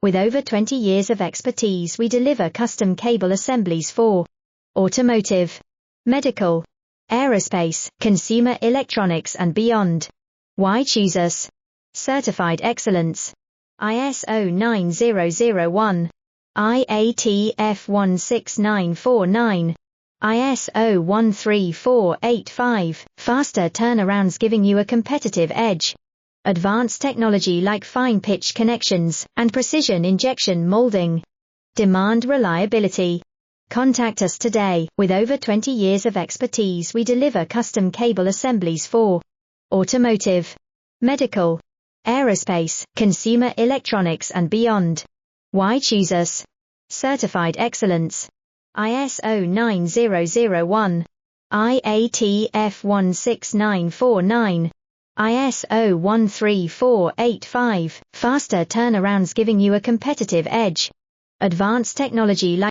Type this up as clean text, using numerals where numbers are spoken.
With over 20 years of expertise, we deliver custom cable assemblies for automotive, medical, aerospace, consumer electronics and beyond. Why choose us? Certified excellence. ISO 9001, IATF 16949, ISO 13485, faster turnarounds giving you a competitive edge. Advanced technology like fine pitch connections and precision injection molding. Demand reliability. Contact us today. With over 20 years of expertise, we deliver custom cable assemblies for automotive, medical, aerospace, consumer electronics and beyond. Why choose us? Certified excellence. ISO 9001, IATF 16949, ISO 13485, faster turnarounds giving you a competitive edge. Advanced technology like